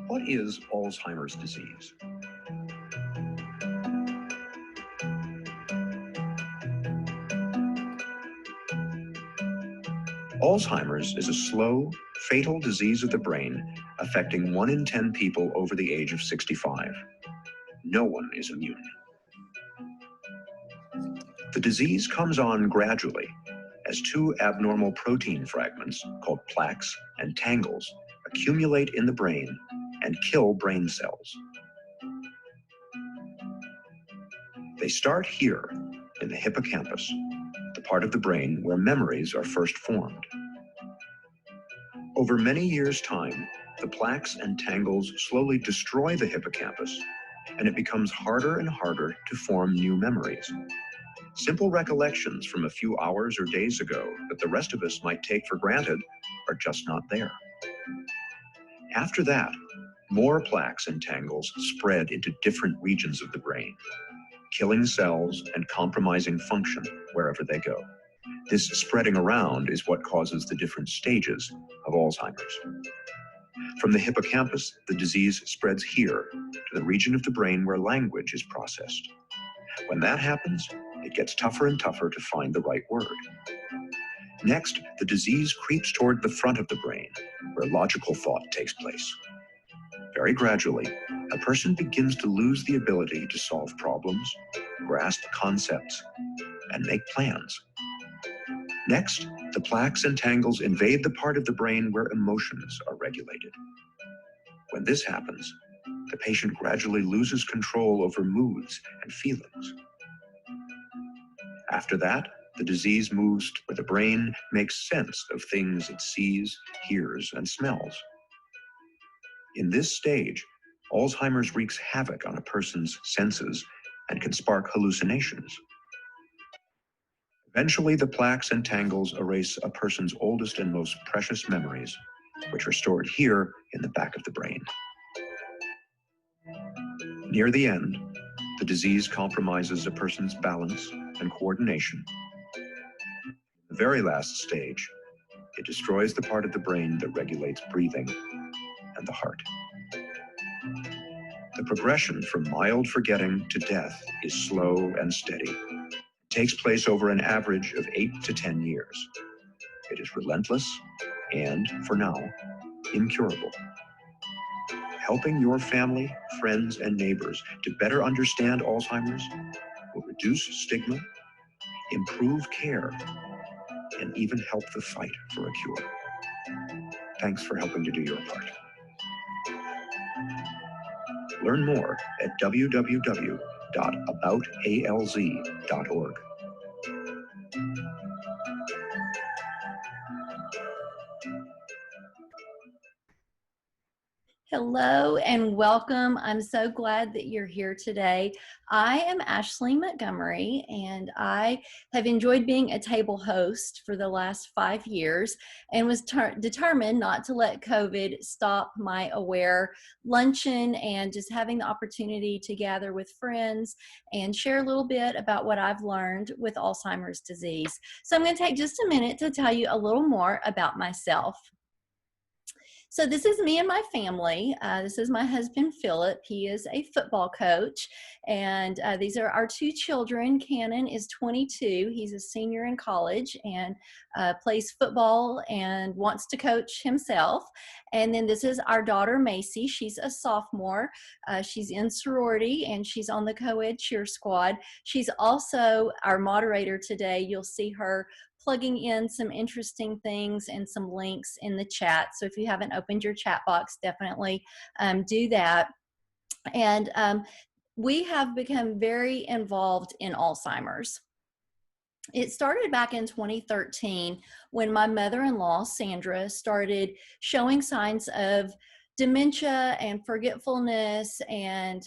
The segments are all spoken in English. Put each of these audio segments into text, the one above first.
What is Alzheimer's disease? Alzheimer's is a slow, fatal disease of the brain affecting 1 in 10 people over the age of 65. No one is immune. The disease comes on gradually as 2 abnormal protein fragments called plaques and tangles accumulate in the brain and kill brain cells. They start here in the hippocampus, the part of the brain where memories are first formed. Over many years' time, the plaques and tangles slowly destroy the hippocampus, and it becomes harder and harder to form new memories. Simple recollections from a few hours or days ago that the rest of us might take for granted are just not there. After that, more plaques and tangles spread into different regions of the brain, killing cells and compromising function wherever they go. This spreading around is what causes the different stages of Alzheimer's. From the hippocampus, the disease spreads here to the region of the brain where language is processed. When that happens, it gets tougher and tougher to find the right word. Next, the disease creeps toward the front of the brain, where logical thought takes place. Very gradually, a person begins to lose the ability to solve problems, grasp concepts, and make plans. Next, the plaques and tangles invade the part of the brain where emotions are regulated. When this happens, the patient gradually loses control over moods and feelings. After that, the disease moves to where the brain makes sense of things it sees, hears, and smells. In this stage, Alzheimer's wreaks havoc on a person's senses and can spark hallucinations. Eventually, the plaques and tangles erase a person's oldest and most precious memories, which are stored here in the back of the brain. Near the end, the disease compromises a person's balance and coordination. The very last stage, it destroys the part of the brain that regulates breathing and the heart. The progression from mild forgetting to death is slow and steady. It takes place over an average of 8 to 10 years. It is relentless and, for now, incurable. Helping your family, friends, and neighbors to better understand Alzheimer's will reduce stigma, improve care, and even help the fight for a cure. Thanks for helping to do your part. Learn more at www.aboutalz.org. Hello and welcome. I'm so glad that you're here today. I am Ashli Montgomery, and I have enjoyed being a table host for the last 5 years and was determined not to let COVID stop my aware luncheon and just having the opportunity to gather with friends and share a little bit about what I've learned with Alzheimer's disease. So I'm going to take just a minute to tell you a little more about myself. So this is me and my family. This is my husband, Philip. He is a football coach. And these are our 2 children. Cannon is 22. He's a senior in college and plays football and wants to coach himself. And then this is our daughter, Macy. She's a sophomore. She's in sorority and she's on the co-ed cheer squad. She's also our moderator today. You'll see her plugging in some interesting things and some links in the chat. So if you haven't opened your chat box, definitely do that. And we have become very involved in Alzheimer's. It started back in 2013 when my mother-in-law, Sandra, started showing signs of dementia and forgetfulness and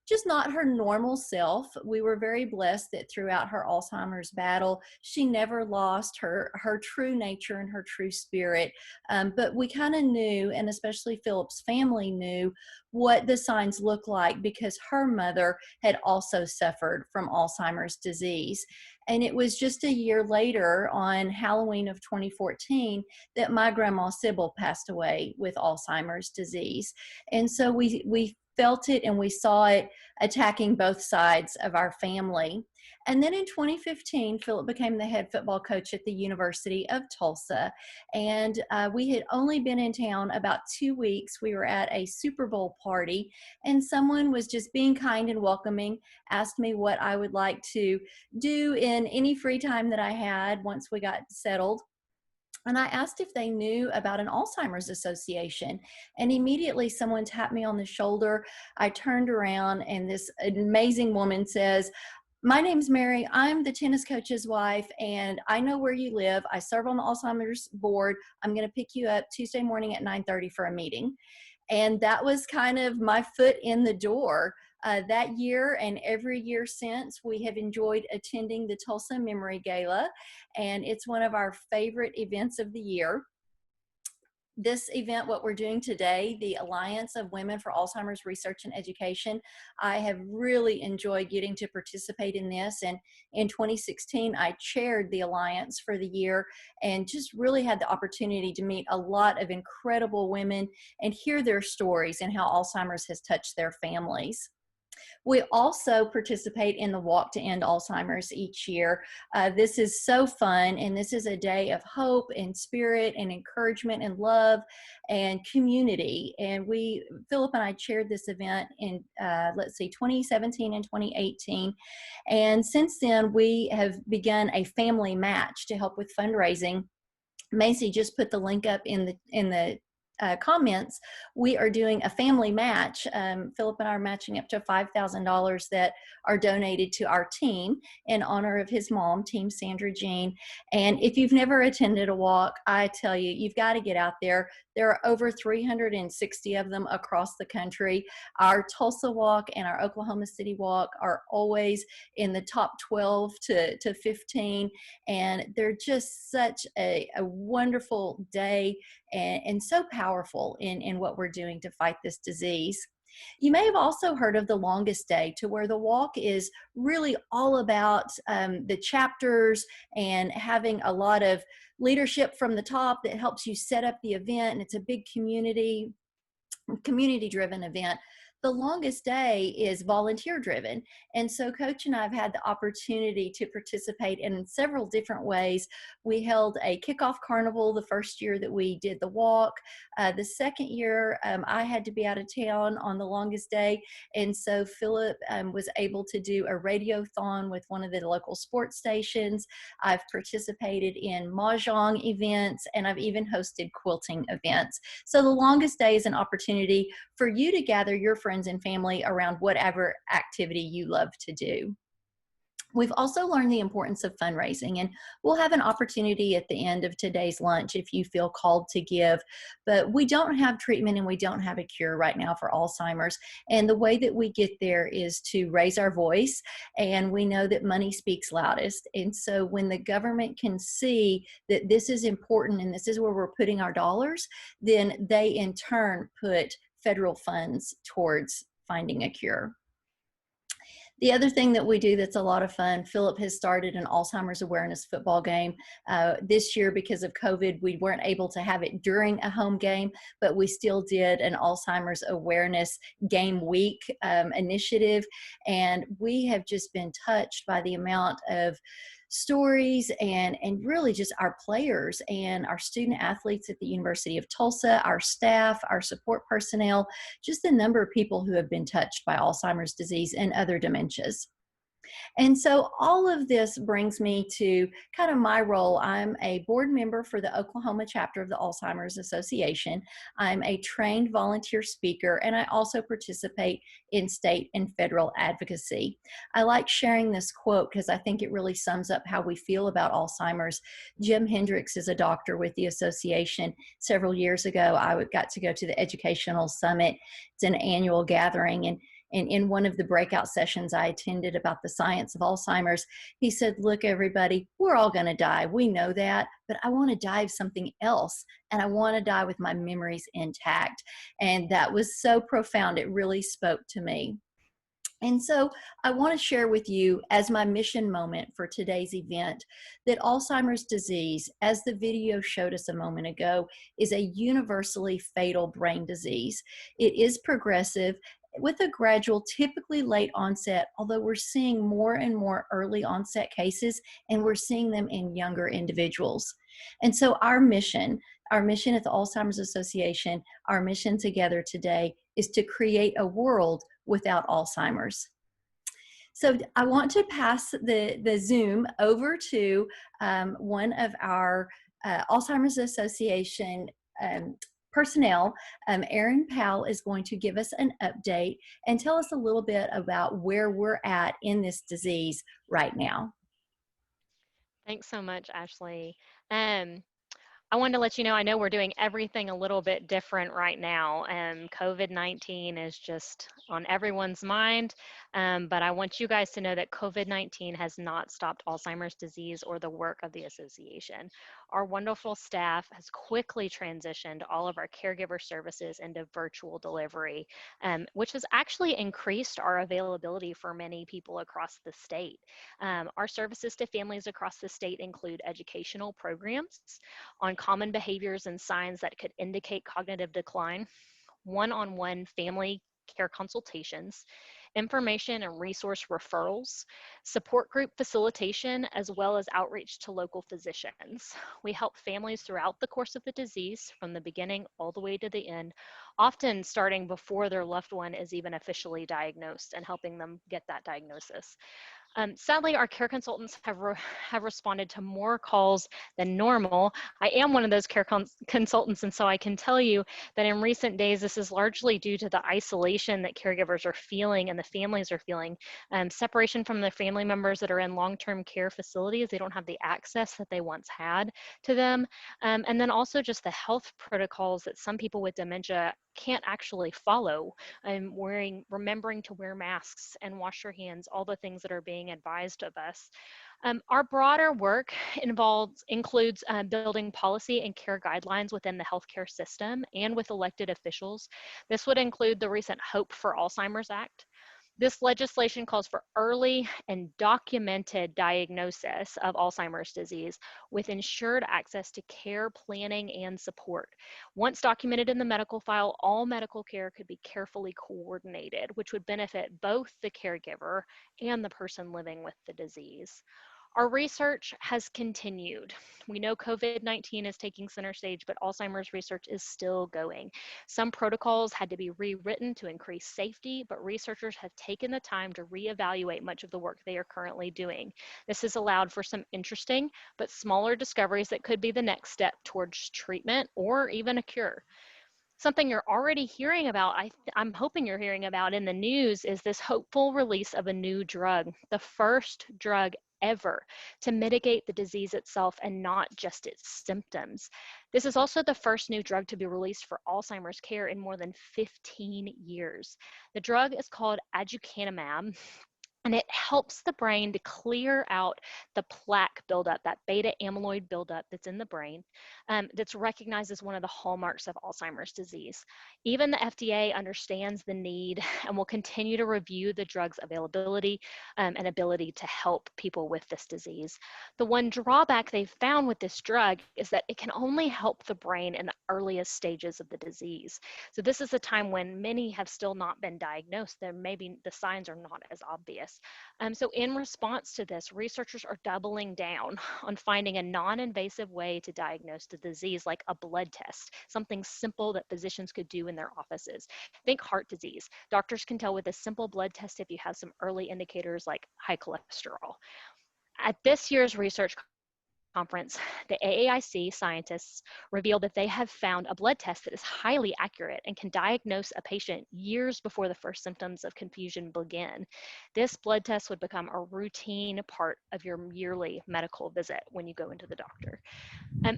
just not her normal self. We were very blessed that throughout her Alzheimer's battle, she never lost her true nature and her true spirit. But we kind of knew, and especially Philip's family knew, what the signs look like because her mother had also suffered from Alzheimer's disease. And it was just a year later, on Halloween of 2014, that my grandma Sybil passed away with Alzheimer's disease. And so we felt it and we saw it attacking both sides of our family. And then in 2015, Philip became the head football coach at the University of Tulsa. And we had only been in town about 2 weeks. We were at a Super Bowl party, and someone was just being kind and welcoming, asked me what I would like to do in any free time that I had once we got settled. And I asked if they knew about an Alzheimer's association. And immediately someone tapped me on the shoulder. I turned around and this amazing woman says, "My name's Mary. I'm the tennis coach's wife, and I know where you live. I serve on the Alzheimer's board. I'm going to pick you up Tuesday morning at 9:30 for a meeting." And that was kind of my foot in the door. That year and every year since, we have enjoyed attending the Tulsa Memory Gala, and it's one of our favorite events of the year. This event, what we're doing today, the Alliance of Women for Alzheimer's Research and Education, I have really enjoyed getting to participate in this. And in 2016, I chaired the Alliance for the year and just really had the opportunity to meet a lot of incredible women and hear their stories and how Alzheimer's has touched their families. We also participate in the Walk to End Alzheimer's each year. This is so fun, and this is a day of hope and spirit and encouragement and love and community. And Philip and I chaired this event in, 2017 and 2018. And since then, we have begun a family match to help with fundraising. Macy just put the link up in the comments. We are doing a family match. Philip and I are matching up to $5,000 that are donated to our team in honor of his mom, Team Sandra Jean. And if you've never attended a walk, I tell you, you've got to get out there. There are over 360 of them across the country. Our Tulsa walk and our Oklahoma City walk are always in the top 12 to 15. And they're just such a wonderful day and so powerful in what we're doing to fight this disease. You may have also heard of the longest day, to where the walk is really all about the chapters and having a lot of leadership from the top that helps you set up the event. And it's a big community-driven event. The longest day is volunteer driven. And so Coach and I have had the opportunity to participate in several different ways. We held a kickoff carnival the first year that we did the walk. The second year, I had to be out of town on the longest day. And so Philip was able to do a radiothon with one of the local sports stations. I've participated in mahjong events, and I've even hosted quilting events. So the longest day is an opportunity for you to gather your friends and family around whatever activity you love to do. We've also learned the importance of fundraising, and we'll have an opportunity at the end of today's lunch if you feel called to give. But we don't have treatment and we don't have a cure right now for Alzheimer's. And the way that we get there is to raise our voice, and we know that money speaks loudest. And so when the government can see that this is important and this is where we're putting our dollars, then they in turn put federal funds towards finding a cure. The other thing that we do that's a lot of fun, Philip has started an Alzheimer's awareness football game. This year, because of COVID, we weren't able to have it during a home game, but we still did an Alzheimer's awareness game week initiative. And we have just been touched by the amount of stories and really just our players and our student athletes at the University of Tulsa, our staff, our support personnel, just the number of people who have been touched by Alzheimer's disease and other dementias. And so all of this brings me to kind of my role. I'm a board member for the Oklahoma chapter of the Alzheimer's Association. I'm a trained volunteer speaker, and I also participate in state and federal advocacy. I like sharing this quote because I think it really sums up how we feel about Alzheimer's. Jim Hendricks is a doctor with the association. Several years ago, I got to go to the Educational Summit. It's an annual gathering, and And in one of the breakout sessions I attended about the science of Alzheimer's, he said, look, everybody, we're all going to die. We know that, but I want to die of something else. And I want to die with my memories intact. And that was so profound. It really spoke to me. And so I want to share with you as my mission moment for today's event that Alzheimer's disease, as the video showed us a moment ago, is a universally fatal brain disease. It is progressive with a gradual, typically late onset, although we're seeing more and more early onset cases, and we're seeing them in younger individuals. And so our mission at the Alzheimer's Association, our mission together today is to create a world without Alzheimer's. So I want to pass the Zoom over to one of our Alzheimer's Association personnel. Erin Powell is going to give us an update and tell us a little bit about where we're at in this disease right now. Thanks so much, Ashley. I wanted to let you know, I know we're doing everything a little bit different right now. COVID-19 is just on everyone's mind, but I want you guys to know that COVID-19 has not stopped Alzheimer's disease or the work of the association. Our wonderful staff has quickly transitioned all of our caregiver services into virtual delivery, which has actually increased our availability for many people across the state. Our services to families across the state include educational programs on common behaviors and signs that could indicate cognitive decline, one-on-one family care consultations, information and resource referrals, support group facilitation, as well as outreach to local physicians. We help families throughout the course of the disease, from the beginning all the way to the end, often starting before their loved one is even officially diagnosed and helping them get that diagnosis. Sadly, our care consultants have responded to more calls than normal. I am one of those care consultants, and so I can tell you that in recent days, this is largely due to the isolation that caregivers are feeling and the families are feeling. Separation from their family members that are in long-term care facilities. They don't have the access that they once had to them. And then also just the health protocols that some people with dementia can't actually follow. Remembering to wear masks and wash your hands, all the things that are being advised of us. Our broader work includes building policy and care guidelines within the healthcare system and with elected officials. This would include the recent Hope for Alzheimer's Act. This legislation calls for early and documented diagnosis of Alzheimer's disease with ensured access to care, planning, and support. Once documented in the medical file, all medical care could be carefully coordinated, which would benefit both the caregiver and the person living with the disease. Our research has continued. We know COVID-19 is taking center stage, but Alzheimer's research is still going. Some protocols had to be rewritten to increase safety, but researchers have taken the time to reevaluate much of the work they are currently doing. This has allowed for some interesting but smaller discoveries that could be the next step towards treatment or even a cure. Something you're already hearing about, I'm hoping you're hearing about in the news, is this hopeful release of a new drug, the first drug ever to mitigate the disease itself and not just its symptoms. This is also the first new drug to be released for Alzheimer's care in more than 15 years. The drug is called aducanumab, and it helps the brain to clear out the plaque buildup, that beta amyloid buildup that's in the brain, that's recognized as one of the hallmarks of Alzheimer's disease. Even the FDA understands the need and will continue to review the drug's availability and ability to help people with this disease. The one drawback they've found with this drug is that it can only help the brain in the earliest stages of the disease. So this is a time when many have still not been diagnosed. There maybe the signs are not as obvious. So in response to this, researchers are doubling down on finding a non-invasive way to diagnose the disease, like a blood test, something simple that physicians could do in their offices. Think heart disease. Doctors can tell with a simple blood test if you have some early indicators like high cholesterol. At this year's research conference, the AAIC scientists revealed that they have found a blood test that is highly accurate and can diagnose a patient years before the first symptoms of confusion begin. This blood test would become a routine part of your yearly medical visit when you go into the doctor.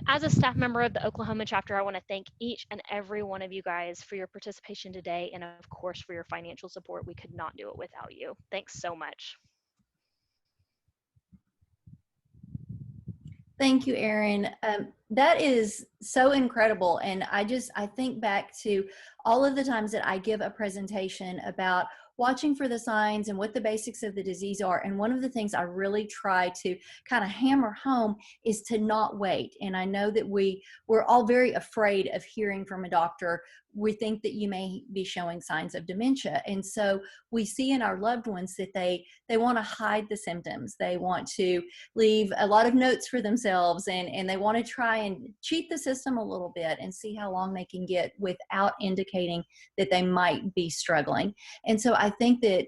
As a staff member of the Oklahoma chapter, I want to thank each and every one of you guys for your participation today, and of course for your financial support. We could not do it without you. Thanks so much. Thank you, Erin. That is so incredible. And I think back to all of the times that I give a presentation about watching for the signs and what the basics of the disease are. And one of the things I really try to kind of hammer home is to not wait. And I know that we're all very afraid of hearing from a doctor. We think that you may be showing signs of dementia. And so we see in our loved ones that they want to hide the symptoms. They want to leave a lot of notes for themselves, and they want to try and cheat the system a little bit and see how long they can get without indicating that they might be struggling. And so I think that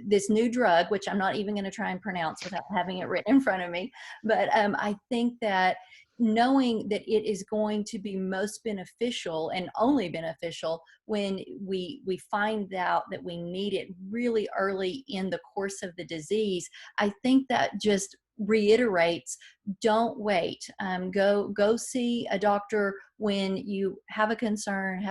this new drug, which I'm not even going to try and pronounce without having it written in front of me, but I think that knowing that it is going to be most beneficial and only beneficial when we find out that we need it really early in the course of the disease, I think that just reiterates, don't wait. Go see a doctor when you have a concern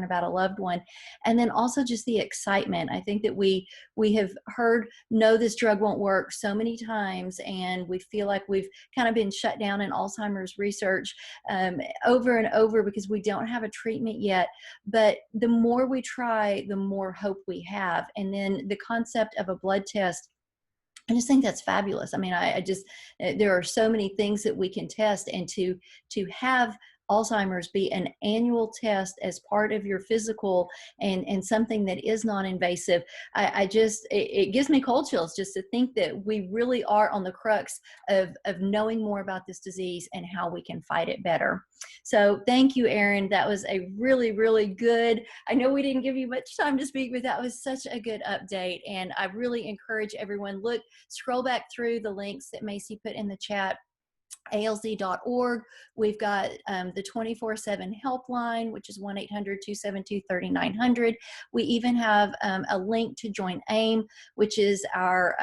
about a loved one. And then also just the excitement. I think that we have heard, no, this drug won't work so many times, and we feel like we've kind of been shut down in Alzheimer's research over and over because we don't have a treatment yet. But the more we try, the more hope we have. And then the concept of a blood test, I just think that's fabulous. I mean, I just, there are so many things that we can test, and to have Alzheimer's be an annual test as part of your physical and something that is non-invasive, it gives me cold chills just to think that we really are on the crux of knowing more about this disease and how we can fight it better. So thank you, Erin. That was a really, really good, I know we didn't give you much time to speak, but that was such a good update. And I really encourage everyone, scroll back through the links that Macy put in the chat. ALZ.org. We've got the 24/7 helpline, which is 1-800-272-3900. We even have a link to join AIM, which is our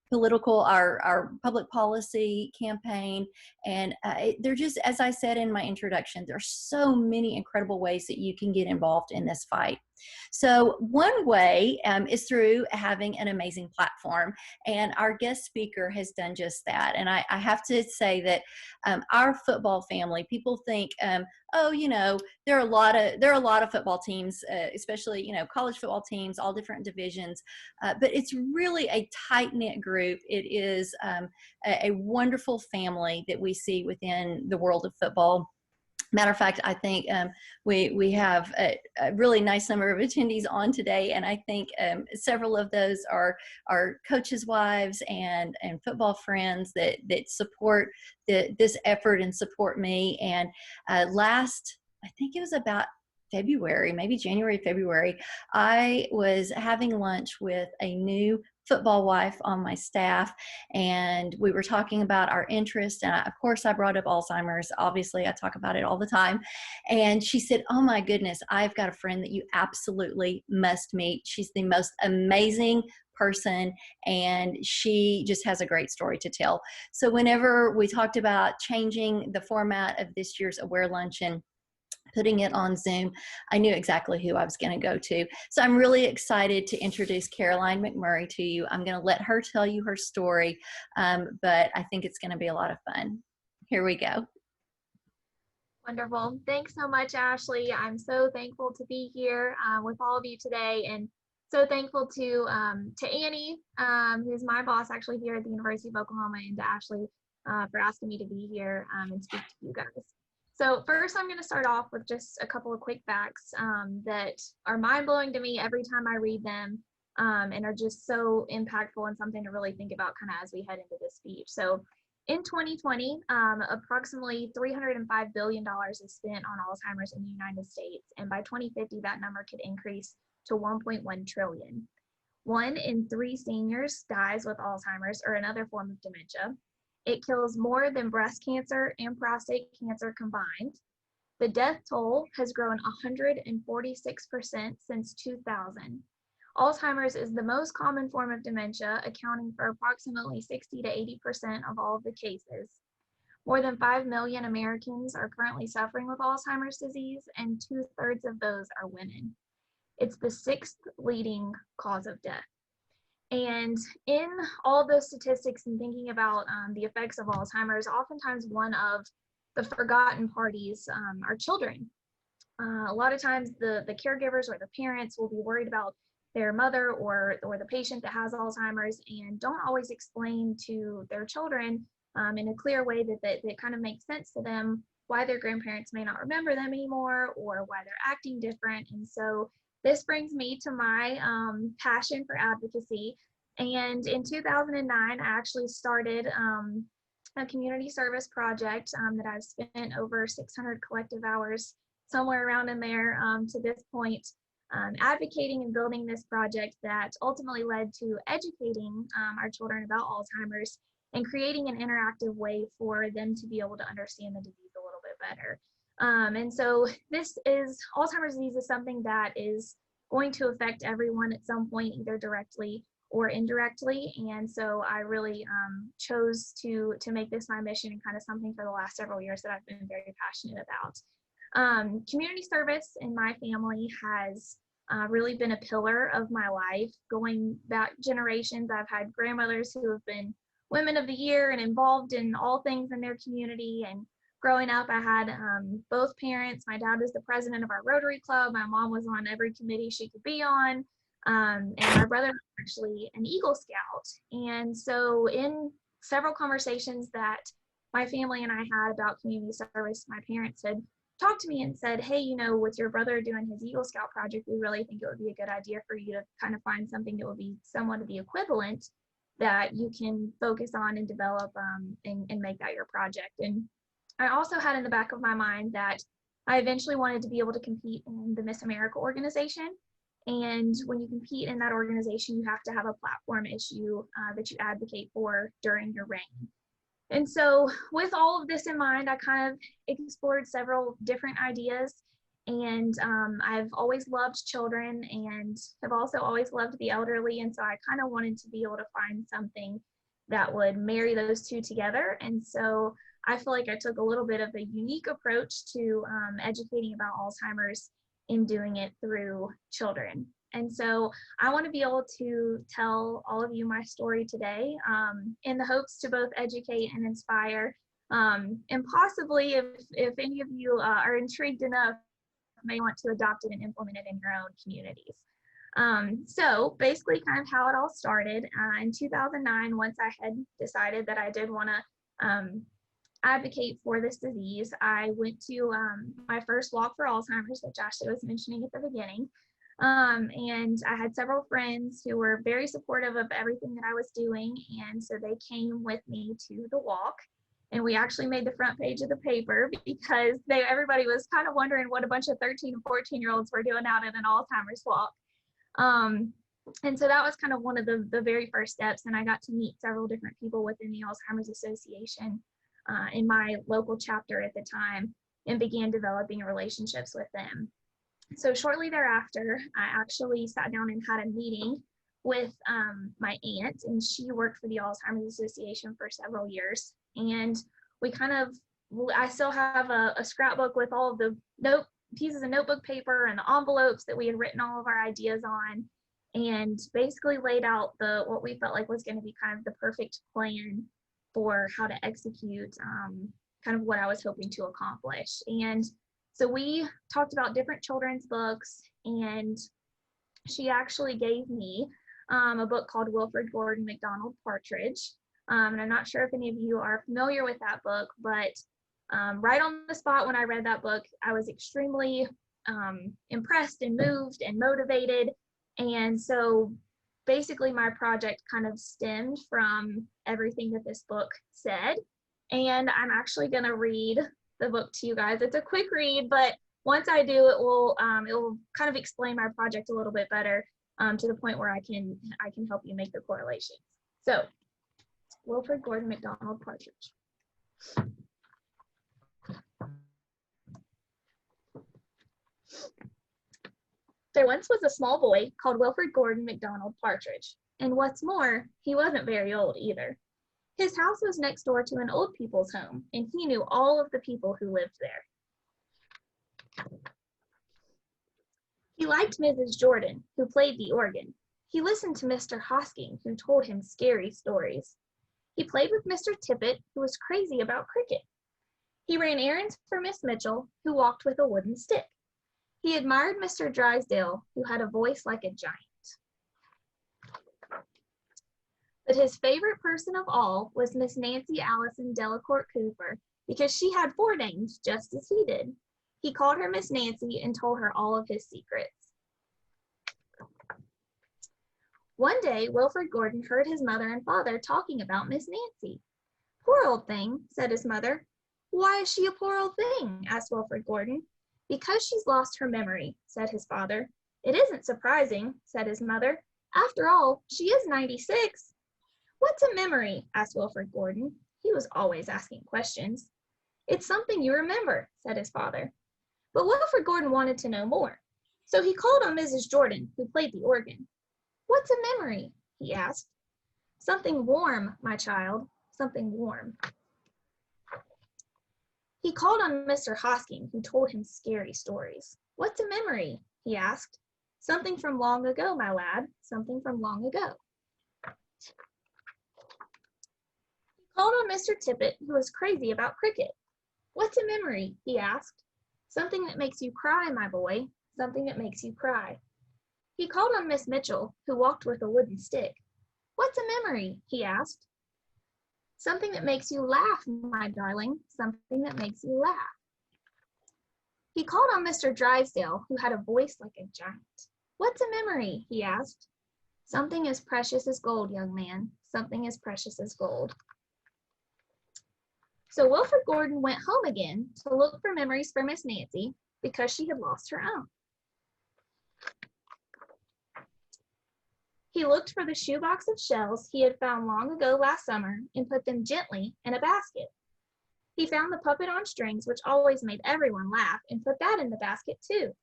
our public policy campaign. And they're just, as I said in my introduction, there's so many incredible ways that you can get involved in this fight. So one way is through having an amazing platform, and our guest speaker has done just that. And I have to say that our football family, people think, oh, there are a lot of football teams, especially college football teams, all different divisions, but it's really a tight-knit group. It is a wonderful family that we see within the world of football. Matter of fact, I think we have a really nice number of attendees on today, and I think several of those are coaches' wives and football friends that support this effort and support me. And I think it was about February, maybe January, February, I was having lunch with a new football wife on my staff, and we were talking about our interests. And of course I brought up Alzheimer's. Obviously I talk about it all the time. And she said, oh my goodness, I've got a friend that you absolutely must meet. She's the most amazing person, and she just has a great story to tell. So whenever we talked about changing the format of this year's Aware Luncheon, putting it on Zoom, I knew exactly who I was going to go to. So I'm really excited to introduce Caroline McMurry to you. I'm going to let her tell you her story, but I think it's going to be a lot of fun. Here we go. Wonderful. Thanks so much, Ashley. I'm so thankful to be here with all of you today, and so thankful to Annie, who's my boss actually here at the University of Oklahoma, and to Ashley for asking me to be here and speak to you guys. So first, I'm going to start off with just a couple of quick facts that are mind-blowing to me every time I read them, and are just so impactful and something to really think about kind of as we head into this speech. So in 2020, approximately $305 billion is spent on Alzheimer's in the United States, and by 2050, that number could increase to 1.1 trillion. 1 in 3 seniors dies with Alzheimer's or another form of dementia. It kills more than breast cancer and prostate cancer combined. The death toll has grown 146% since 2000. Alzheimer's is the most common form of dementia, accounting for approximately 60 to 80% of all of the cases. More than 5 million Americans are currently suffering with Alzheimer's disease, and 2/3 of those are women. It's the 6th leading cause of death. And in all those statistics and thinking about the effects of Alzheimer's, oftentimes one of the forgotten parties are children. A lot of times the caregivers or the parents will be worried about their mother or the patient that has Alzheimer's and don't always explain to their children in a clear way that kind of makes sense to them why their grandparents may not remember them anymore or why they're acting different. And so this brings me to my passion for advocacy. And in 2009, I actually started a community service project that I've spent over 600 collective hours, somewhere around in there to this point, advocating and building this project that ultimately led to educating our children about Alzheimer's and creating an interactive way for them to be able to understand the disease a little bit better. And so Alzheimer's disease is something that is going to affect everyone at some point, either directly or indirectly. And so I really chose to make this my mission and kind of something for the last several years that I've been very passionate about. Community service in my family has really been a pillar of my life. Going back generations, I've had grandmothers who have been Women of the Year and involved in all things in their community. And growing up, I had both parents. My dad was the president of our Rotary Club. My mom was on every committee she could be on. And my brother was actually an Eagle Scout. And so in several conversations that my family and I had about community service, my parents had talked to me and said, hey, you know, with your brother doing his Eagle Scout project, we really think it would be a good idea for you to kind of find something that would be somewhat of the equivalent that you can focus on and develop and make that your project. And I also had in the back of my mind that I eventually wanted to be able to compete in the Miss America organization. And when you compete in that organization, you have to have a platform issue that you advocate for during your reign. And so with all of this in mind, I kind of explored several different ideas. And I've always loved children and have also always loved the elderly. And so I kind of wanted to be able to find something that would marry those two together. And so I feel like I took a little bit of a unique approach to educating about Alzheimer's in doing it through children. And so I want to be able to tell all of you my story today in the hopes to both educate and inspire. And possibly if any of you are intrigued enough, may want to adopt it and implement it in your own communities. So basically kind of how it all started in 2009, once I had decided that I did want to advocate for this disease, I went to my first walk for Alzheimer's, which Ashli was mentioning at the beginning. And I had several friends who were very supportive of everything that I was doing. And so they came with me to the walk. And we actually made the front page of the paper because everybody was kind of wondering what a bunch of 13 and 14-year-olds were doing out at an Alzheimer's walk. And so that was kind of one of the very first steps. And I got to meet several different people within the Alzheimer's Association in my local chapter at the time and began developing relationships with them. So shortly thereafter, I actually sat down and had a meeting with my aunt, and she worked for the Alzheimer's Association for several years. And I still have a scrapbook with all of the pieces of notebook paper and the envelopes that we had written all of our ideas on, and basically laid out what we felt like was going to be kind of the perfect plan for how to execute kind of what I was hoping to accomplish. And so we talked about different children's books, and she actually gave me a book called Wilfred Gordon MacDonald Partridge. And I'm not sure if any of you are familiar with that book, but right on the spot when I read that book, I was extremely impressed and moved and motivated. And so basically my project kind of stemmed from everything that this book said. And I'm actually going to read the book to you guys. It's a quick read, but once I do, it will kind of explain my project a little bit better to the point where I can help you make the correlations. So Wilfred Gordon MacDonald Partridge. There once was a small boy called Wilfred Gordon MacDonald Partridge, and what's more, he wasn't very old either. His house was next door to an old people's home, and he knew all of the people who lived there. He liked Mrs. Jordan, who played the organ. He listened to Mr. Hosking, who told him scary stories. He played with Mr. Tippett, who was crazy about cricket. He ran errands for Miss Mitchell, who walked with a wooden stick. He admired Mr. Drysdale, who had a voice like a giant. But his favorite person of all was Miss Nancy Allison Delacourt Cooper, because she had 4 names just as he did. He called her Miss Nancy and told her all of his secrets. One day, Wilfred Gordon heard his mother and father talking about Miss Nancy. "Poor old thing," said his mother. "Why is she a poor old thing?" asked Wilfred Gordon. "Because she's lost her memory," said his father. "It isn't surprising," said his mother. "After all, she is 96. "What's a memory?" asked Wilfred Gordon. He was always asking questions. "It's something you remember," said his father. But Wilfred Gordon wanted to know more. So he called on Mrs. Jordan, who played the organ. "What's a memory?" he asked. "Something warm, my child, something warm." He called on Mr. Hosking, who told him scary stories. "What's a memory?" he asked. "Something from long ago, my lad, something from long ago." He called on Mr. Tippett, who was crazy about cricket. "What's a memory?" he asked. "Something that makes you cry, my boy, something that makes you cry." He called on Miss Mitchell, who walked with a wooden stick. "What's a memory?" he asked. "Something that makes you laugh, my darling, something that makes you laugh." He called on Mr. Drysdale, who had a voice like a giant. "What's a memory?" he asked. "Something as precious as gold, young man, something as precious as gold." So Wilfred Gordon went home again to look for memories for Miss Nancy because she had lost her own. He looked for the shoebox of shells he had found long ago last summer and put them gently in a basket. He found the puppet on strings, which always made everyone laugh, and put that in the basket too.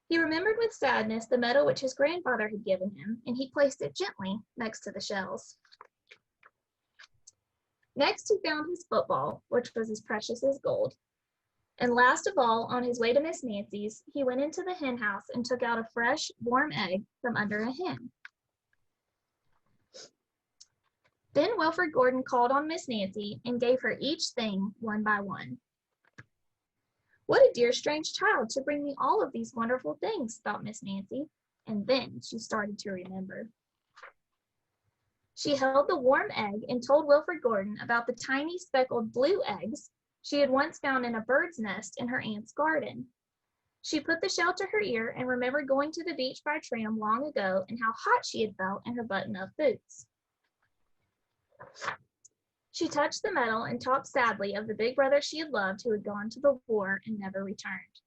He remembered with sadness the medal which his grandfather had given him, and he placed it gently next to the shells. Next, he found his football, which was as precious as gold. And last of all, on his way to Miss Nancy's, he went into the hen house and took out a fresh, warm egg from under a hen. Then Wilfred Gordon called on Miss Nancy and gave her each thing one by one. "What a dear strange child to bring me all of these wonderful things," thought Miss Nancy, and then she started to remember. She held the warm egg and told Wilfred Gordon about the tiny speckled blue eggs she had once found in a bird's nest in her aunt's garden. She put the shell to her ear and remembered going to the beach by tram long ago and how hot she had felt in her button-up boots. She touched the medal and talked sadly of the big brother she had loved who had gone to the war and never returned.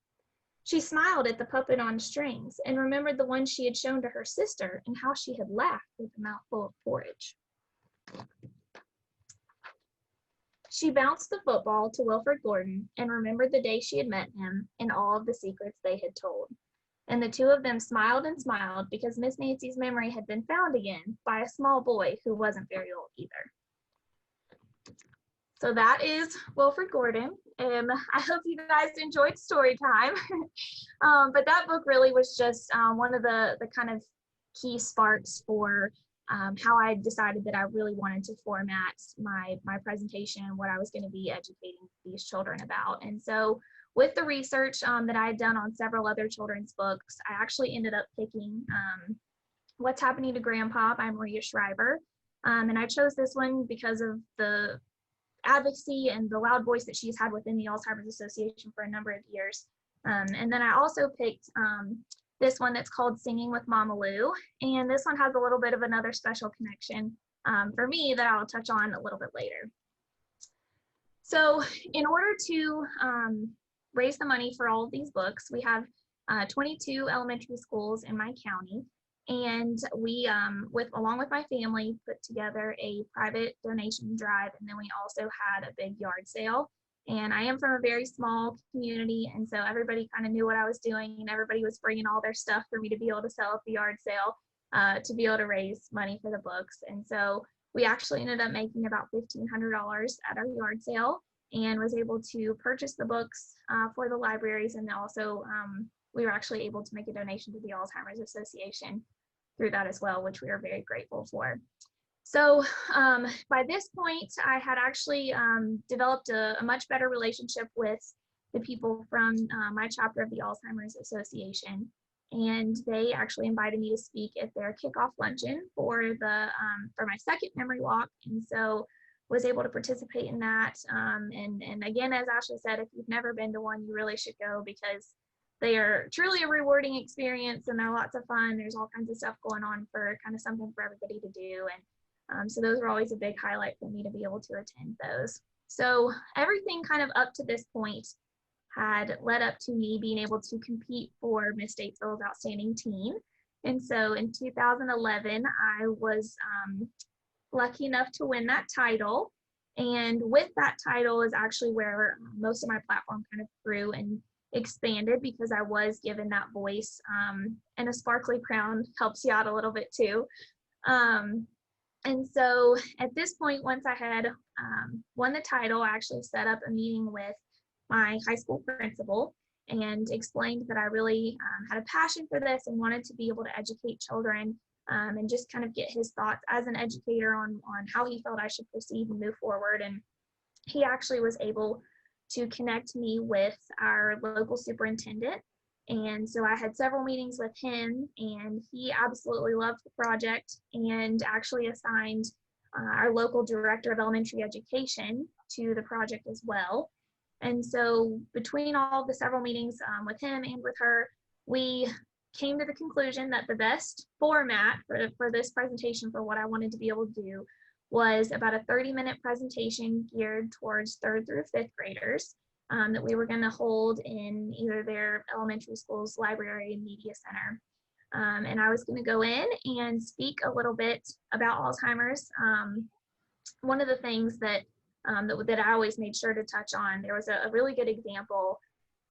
She smiled at the puppet on strings and remembered the one she had shown to her sister and how she had laughed with a mouthful of porridge. She bounced the football to Wilfred Gordon and remembered the day she had met him and all of the secrets they had told. And the two of them smiled and smiled because Miss Nancy's memory had been found again by a small boy who wasn't very old either. So that is Wilfred Gordon. I hope you guys enjoyed story time. But that book really was just one of the kind of key sparks for how I decided that I really wanted to format my presentation and what I was going to be educating these children about. And so with the research that I had done on several other children's books, I actually ended up picking What's Happening to Grandpa by Maria Shriver. And I chose this one because of the advocacy and the loud voice that she's had within the Alzheimer's Association for a number of years. And then I also picked this one that's called Singing with Mama Lou. And this one has a little bit of another special connection for me that I'll touch on a little bit later. So in order to raise the money for all of these books, we have 22 elementary schools in my county. And we, along with my family, put together a private donation drive, and then we also had a big yard sale. And I am from a very small community, and so everybody kind of knew what I was doing, and everybody was bringing all their stuff for me to be able to sell at the yard sale, to be able to raise money for the books. And so we actually ended up making about $1,500 at our yard sale, and was able to purchase the books for the libraries, and also we were actually able to make a donation to the Alzheimer's Association through that as well, which we are very grateful for. So by this point, I had actually developed a much better relationship with the people from my chapter of the Alzheimer's Association, and they actually invited me to speak at their kickoff luncheon for my second memory walk, and so was able to participate in that. And again, as Ashley said, if you've never been to one, you really should go, because they are truly a rewarding experience, and they're lots of fun. There's all kinds of stuff going on, for kind of something for everybody to do. And so those were always a big highlight for me to be able to attend those. So everything kind of up to this point had led up to me being able to compete for Miss Statesville's Outstanding Teen. And so in 2011, I was lucky enough to win that title. And with that title is actually where most of my platform kind of grew and expanded, because I was given that voice, and a sparkly crown helps you out a little bit too. And so at this point, once I had won the title, I actually set up a meeting with my high school principal and explained that I really had a passion for this and wanted to be able to educate children, and just kind of get his thoughts as an educator on how he felt I should proceed and move forward. And he actually was able to connect me with our local superintendent. And so I had several meetings with him, and he absolutely loved the project, and actually assigned our local director of elementary education to the project as well. And so between all the several meetings with him and with her, we came to the conclusion that the best format for this presentation, for what I wanted to be able to do, was about a 30-minute presentation geared towards 3rd through 5th graders, that we were going to hold in either their elementary school's library and media center. And I was going to go in and speak a little bit about Alzheimer's. One of the things that I always made sure to touch on, there was a really good example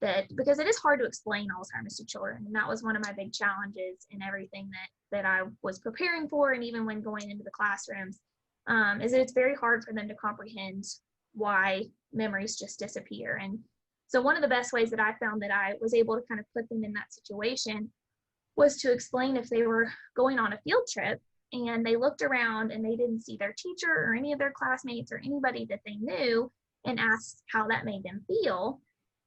that, because it is hard to explain Alzheimer's to children, and that was one of my big challenges in everything that I was preparing for, and even when going into the classrooms, is that it's very hard for them to comprehend why memories just disappear. And so one of the best ways that I found that I was able to kind of put them in that situation was to explain, if they were going on a field trip and they looked around and they didn't see their teacher or any of their classmates or anybody that they knew, and asked how that made them feel.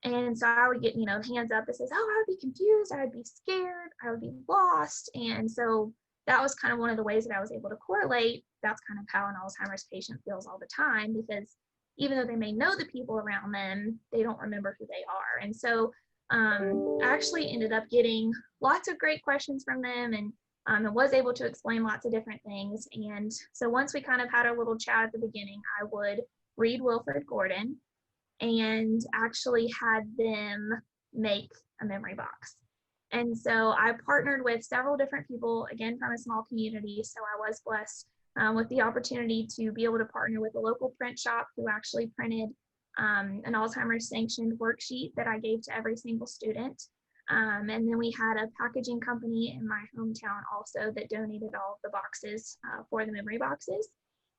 And so I would get, hands up that says, oh, I would be confused, I would be scared, I would be lost. And so that was kind of one of the ways that I was able to correlate. That's kind of how an Alzheimer's patient feels all the time, because even though they may know the people around them, they don't remember who they are. And so I actually ended up getting lots of great questions from them, and I was able to explain lots of different things. And so once we kind of had our little chat at the beginning, I would read Wilfred Gordon and actually had them make a memory box. And so I partnered with several different people, again, from a small community. So I was blessed with the opportunity to be able to partner with a local print shop who actually printed an Alzheimer's sanctioned worksheet that I gave to every single student. And then we had a packaging company in my hometown also that donated all of the boxes for the memory boxes.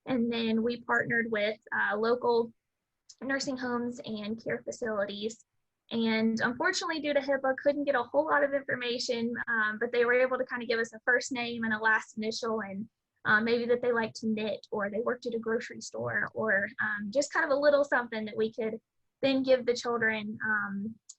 And then we partnered with local nursing homes and care facilities. And unfortunately, due to HIPAA, couldn't get a whole lot of information, but they were able to kind of give us a first name and a last initial, and maybe that they like to knit, or they worked at a grocery store, or just kind of a little something that we could then give the children,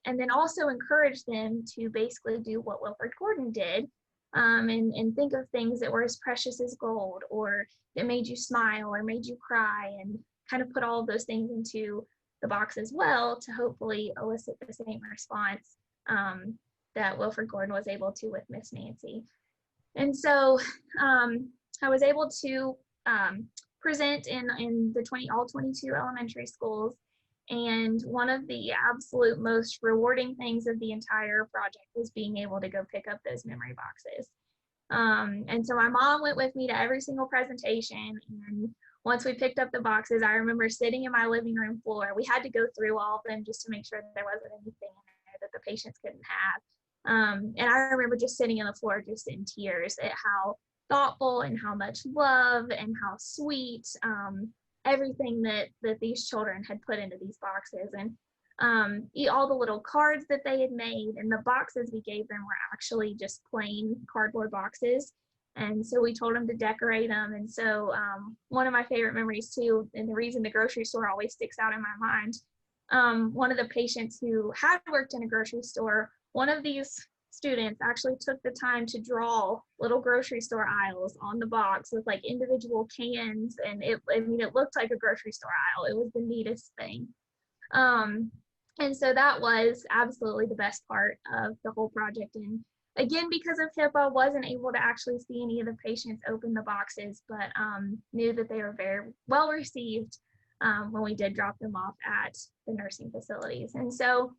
and then also encourage them to basically do what Wilfred Gordon did, and think of things that were as precious as gold, or that made you smile or made you cry, and kind of put all of those things into the box as well, to hopefully elicit the same response that Wilfred Gordon was able to with Miss Nancy. And so I was able to present in all 22 elementary schools. And one of the absolute most rewarding things of the entire project was being able to go pick up those memory boxes. And so my mom went with me to every single presentation. And once we picked up the boxes, I remember sitting in my living room floor. We had to go through all of them just to make sure that there wasn't anything in there that the patients couldn't have. And I remember just sitting on the floor just in tears at how thoughtful and how much love and how sweet everything that these children had put into these boxes. And all the little cards that they had made, and the boxes we gave them were actually just plain cardboard boxes. And so we told them to decorate them. And so one of my favorite memories too, and the reason the grocery store always sticks out in my mind, one of the patients who had worked in a grocery store, one of these students actually took the time to draw little grocery store aisles on the box with like individual cans. And it looked like a grocery store aisle. It was the neatest thing. And so that was absolutely the best part of the whole project. And again, because of HIPAA, wasn't able to actually see any of the patients open the boxes, but knew that they were very well received when we did drop them off at the nursing facilities. And so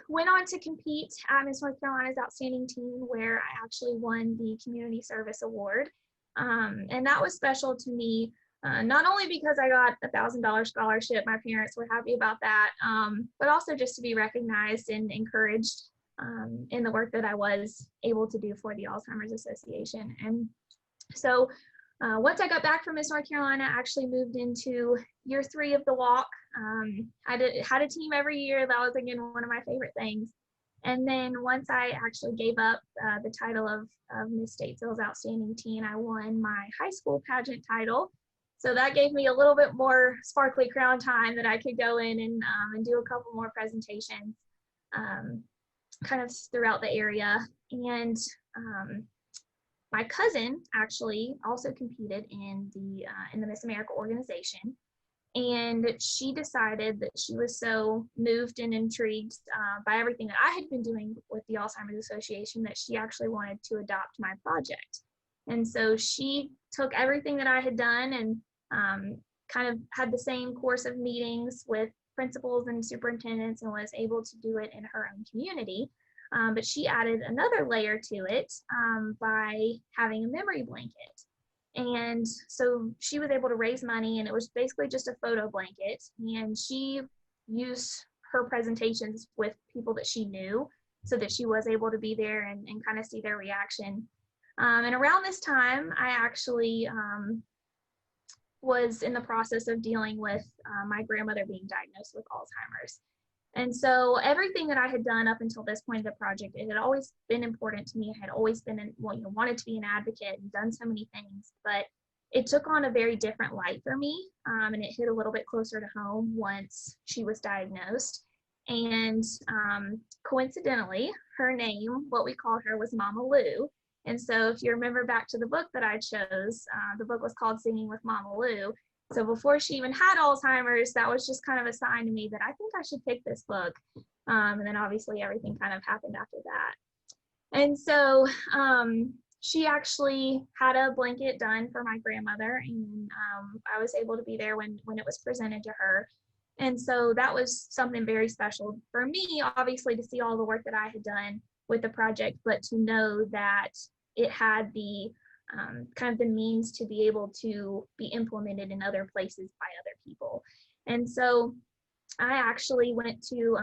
went on to compete at Miss North Carolina's Outstanding Teen, where I actually won the Community Service Award. And that was special to me. Not only because I got a $1,000 scholarship, my parents were happy about that, but also just to be recognized and encouraged in the work that I was able to do for the Alzheimer's Association. And so once I got back from Miss North Carolina, I actually moved into year 3 of the walk. Had a team every year. That was, again, one of my favorite things. And then once I actually gave up the title of Miss Statesville's Outstanding Teen, I won my high school pageant title. So that gave me a little bit more sparkly crown time that I could go in and do a couple more presentations kind of throughout the area. And my cousin actually also competed in the Miss America organization. And she decided that she was so moved and intrigued by everything that I had been doing with the Alzheimer's Association that she actually wanted to adopt my project. And so she took everything that I had done and kind of had the same course of meetings with principals and superintendents and was able to do it in her own community. But she added another layer to it by having a memory blanket. And so she was able to raise money, and it was basically just a photo blanket. And she used her presentations with people that she knew so that she was able to be there and kind of see their reaction. And around this time, I actually was in the process of dealing with my grandmother being diagnosed with Alzheimer's. And so everything that I had done up until this point of the project, it had always been important to me. I had always been, wanted to be an advocate and done so many things, but it took on a very different light for me. And it hit a little bit closer to home once she was diagnosed. And coincidentally, her name, what we called her, was Mama Lou. And so if you remember back to the book that I chose, the book was called Singing with Mama Lou. So before she even had Alzheimer's, that was just kind of a sign to me that I think I should pick this book. And then obviously everything kind of happened after that. And so she actually had a blanket done for my grandmother, and I was able to be there when it was presented to her. And so that was something very special for me, obviously, to see all the work that I had done with the project, but to know that it had the kind of the means to be able to be implemented in other places by other people. And so I actually went to,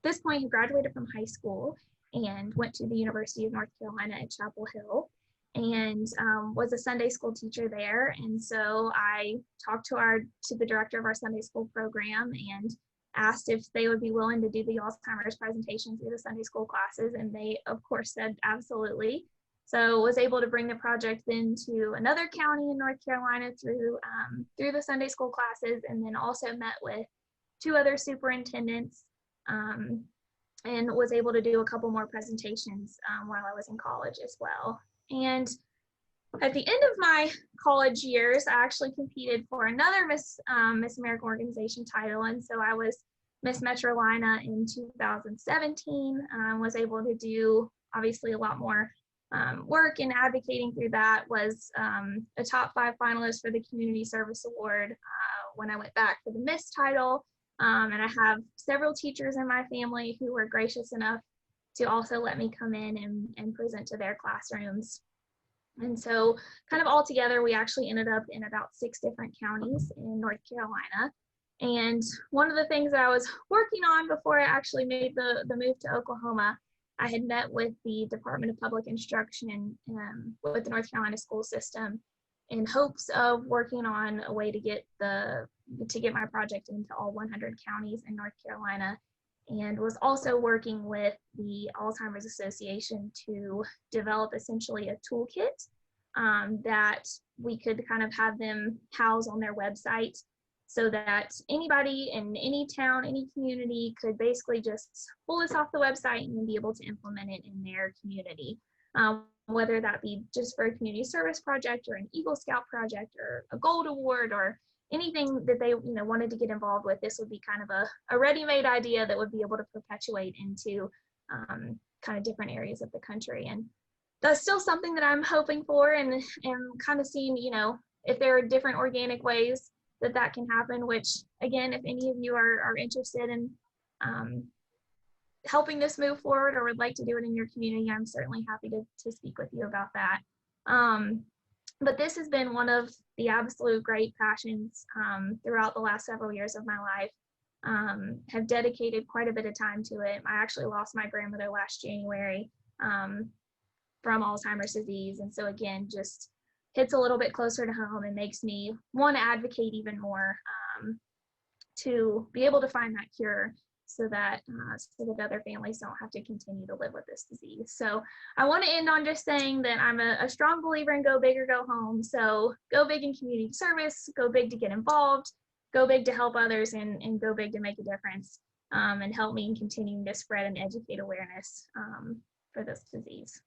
this point, graduated from high school and went to the University of North Carolina at Chapel Hill and was a Sunday school teacher there. And so I talked to the director of our Sunday school program and asked if they would be willing to do the Alzheimer's presentation through the Sunday school classes. And they, of course, said absolutely. So was able to bring the project into another county in North Carolina through the Sunday school classes, and then also met with 2 other superintendents and was able to do a couple more presentations while I was in college as well. And at the end of my college years, I actually competed for another Miss America organization title. And so I was Miss Metrolina in 2017, was able to do obviously a lot more work in advocating through that, was a top 5 finalist for the Community Service Award when I went back for the Miss title. And I have several teachers in my family who were gracious enough to also let me come in and present to their classrooms. And so kind of all together, we actually ended up in about 6 different counties in North Carolina. And one of the things that I was working on before I actually made the move to Oklahoma, I had met with the Department of Public Instruction with the North Carolina school system in hopes of working on a way to get my project into all 100 counties in North Carolina, and was also working with the Alzheimer's Association to develop essentially a toolkit that we could kind of have them house on their website, so that anybody in any town, any community could basically just pull this off the website and be able to implement it in their community. Whether that be just for a community service project or an Eagle Scout project or a Gold Award or anything that they wanted to get involved with, this would be kind of a ready-made idea that would be able to perpetuate into kind of different areas of the country. And that's still something that I'm hoping for, and kind of seeing, if there are different organic ways that can happen, which again, if any of you are interested in helping this move forward or would like to do it in your community, I'm certainly happy to speak with you about that. But this has been one of the absolute great passions throughout the last several years of my life. Have dedicated quite a bit of time to it. I actually lost my grandmother last January from Alzheimer's disease. And so again, just hits a little bit closer to home and makes me want to advocate even more to be able to find that cure, so that other families don't have to continue to live with this disease. So I want to end on just saying that I'm a strong believer in go big or go home. So go big in community service, go big to get involved, go big to help others, and go big to make a difference, and help me in continuing to spread and educate awareness for this disease.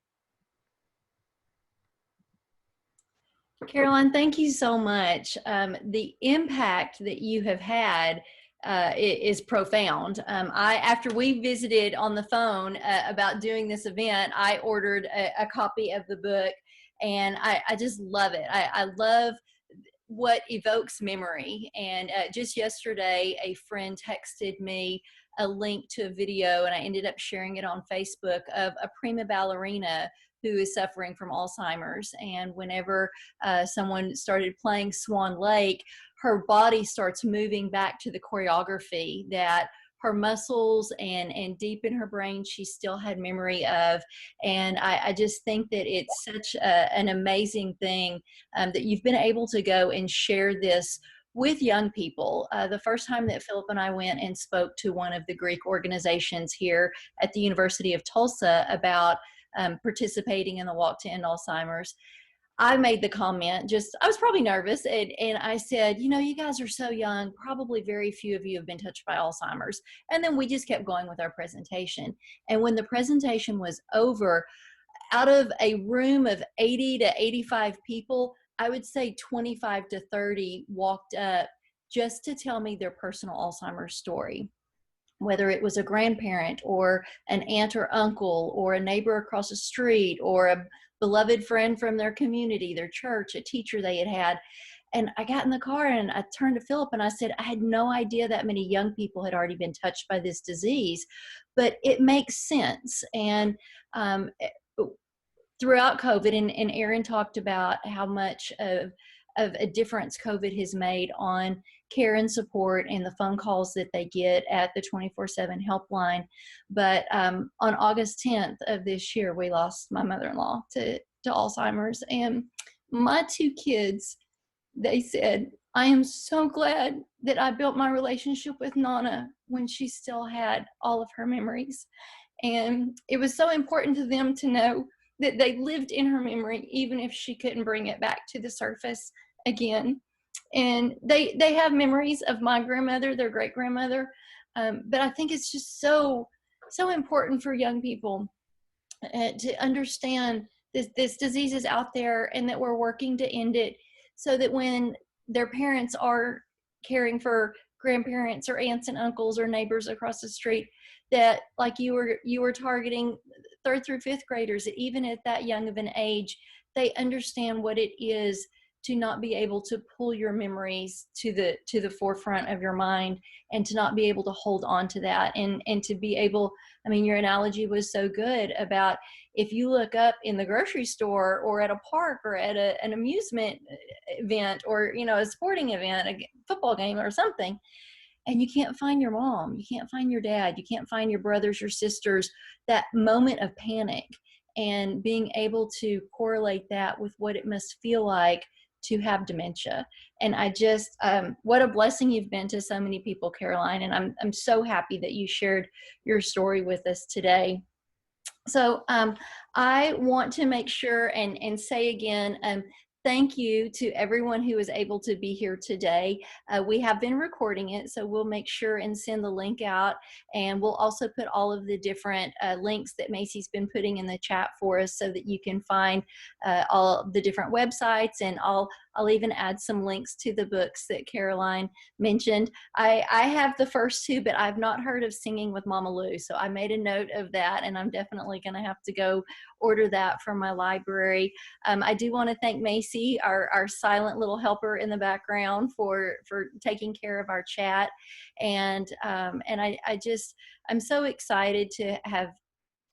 Caroline, thank you so much. The impact that you have had is profound. After we visited on the phone about doing this event, I ordered a copy of the book, and I just love it. I love what evokes memory. And just yesterday, a friend texted me a link to a video, and I ended up sharing it on Facebook, of a prima ballerina who is suffering from Alzheimer's. And whenever someone started playing Swan Lake, her body starts moving back to the choreography that her muscles and deep in her brain she still had memory of. And I just think that it's such an amazing thing that you've been able to go and share this with young people. The first time that Philip and I went and spoke to one of the Greek organizations here at the University of Tulsa about participating in the Walk to End Alzheimer's, I made the comment, I was probably nervous, and I said, you guys are so young, probably very few of you have been touched by Alzheimer's. And then we just kept going with our presentation. And when the presentation was over, out of a room of 80 to 85 people, I would say 25 to 30 walked up just to tell me their personal Alzheimer's story. Whether it was a grandparent or an aunt or uncle or a neighbor across the street or a beloved friend from their community, their church, a teacher they had had. And I got in the car and I turned to Philip and I said, I had no idea that many young people had already been touched by this disease, but it makes sense. And throughout COVID, and Erin talked about how much of a difference COVID has made on care and support and the phone calls that they get at the 24/7 helpline. But on August 10th of this year, we lost my mother-in-law to Alzheimer's. And my 2 kids, they said, I am so glad that I built my relationship with Nana when she still had all of her memories. And it was so important to them to know that they lived in her memory, even if she couldn't bring it back to the surface again. And they have memories of my grandmother, their great grandmother. But I think it's just so important for young people to understand this disease is out there and that we're working to end it, so that when their parents are caring for grandparents or aunts and uncles or neighbors across the street, that like you were targeting 3rd through 5th graders, even at that young of an age, they understand what it is to not be able to pull your memories to the forefront of your mind, and to not be able to hold on to that, and to be able, I mean, your analogy was so good about if you look up in the grocery store or at a park or at an amusement event, or, you know, a sporting event, a football game or something, and you can't find your mom, you can't find your dad, you can't find your brothers or sisters, that moment of panic, and being able to correlate that with what it must feel like to have dementia. And I just, what a blessing you've been to so many people, Caroline. And I'm so happy that you shared your story with us today. So I want to make sure and say again, thank you to everyone who was able to be here today. We have been recording it, so we'll make sure and send the link out. And we'll also put all of the different links that Macy's been putting in the chat for us, so that you can find all the different websites. And I'll even add some links to the books that Caroline mentioned. I have the first two, but I've not heard of Singing with Mama Lou. So I made a note of that, and I'm definitely going to have to go order that from my library. I do want to thank Macy, our silent little helper in the background, for taking care of our chat. And I'm so excited to have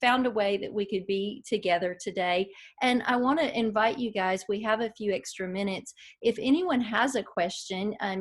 found a way that we could be together today. And I want to invite you guys, we have a few extra minutes. If anyone has a question, I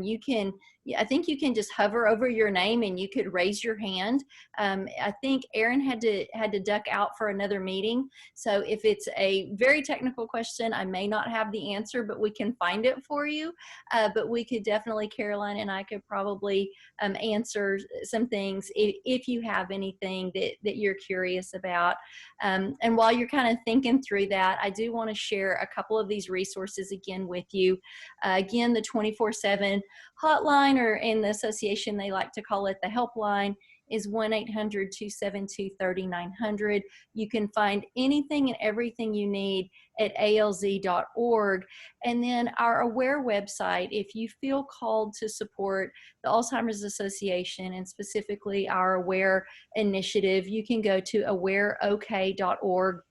think you can just hover over your name and you could raise your hand. I think Erin had to duck out for another meeting. So if it's a very technical question, I may not have the answer, but we can find it for you. But we could definitely, Caroline and I could probably answer some things if you have anything that you're curious about. And while you're kind of thinking through that, I do want to share a couple of these resources again with you. Again, the 24/7 hotline, or in the association they like to call it the helpline, is 1-800-272-3900. You can find anything and everything you need at alz.org. And then our AWARE website, if you feel called to support the Alzheimer's Association, and specifically our AWARE initiative, you can go to awareok.org.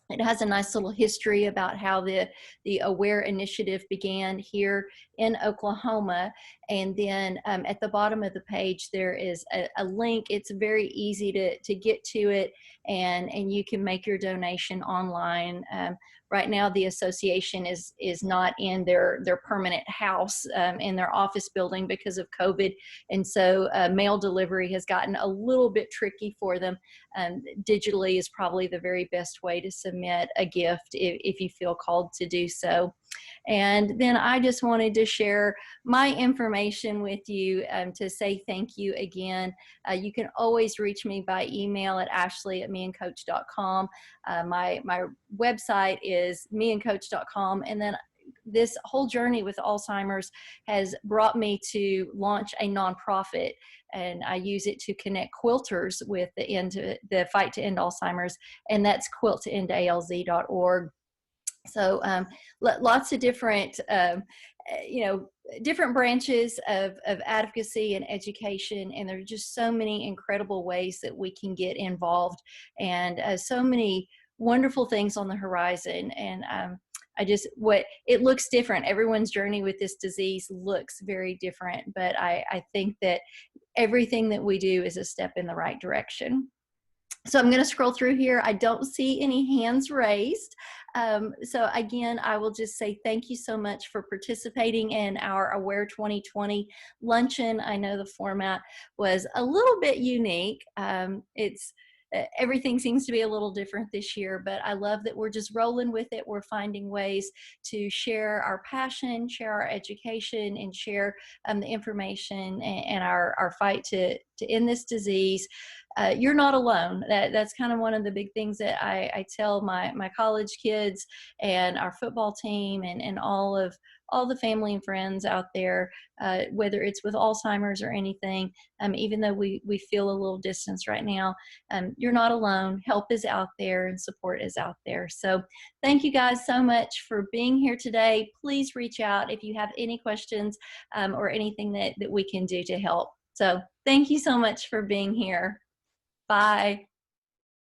It has a nice little history about how the AWARE initiative began here in Oklahoma. And then at the bottom of the page, there is a link. It's very easy to get to it, and you can make your donation online. Right now, the association is not in their permanent house in their office building because of COVID. And so mail delivery has gotten a little bit tricky for them. Digitally is probably the very best way to submit a gift if you feel called to do so. And then I just wanted to share my information with you to say thank you again. You can always reach me by email at ashley@meandcoach.com. My website is meandcoach.com. And then this whole journey with Alzheimer's has brought me to launch a nonprofit, and I use it to connect quilters with the fight to end Alzheimer's, and that's quilt2endalz.org. So lots of different, different branches of advocacy and education, and there are just so many incredible ways that we can get involved, and so many wonderful things on the horizon. And it looks different. Everyone's journey with this disease looks very different, but I think that everything that we do is a step in the right direction. So I'm going to scroll through here. I don't see any hands raised. So again, I will just say thank you so much for participating in our AWARE 2020 Luncheon. I know the format was a little bit unique. Everything seems to be a little different this year, but I love that we're just rolling with it. We're finding ways to share our passion, share our education, and share the information and our fight to end this disease. You're not alone. That's kind of one of the big things that I tell my college kids and our football team and all the family and friends out there, whether it's with Alzheimer's or anything. Even though we feel a little distance right now, you're not alone. Help is out there and support is out there. So thank you guys so much for being here today. Please reach out if you have any questions or anything that we can do to help. So thank you so much for being here. Bye.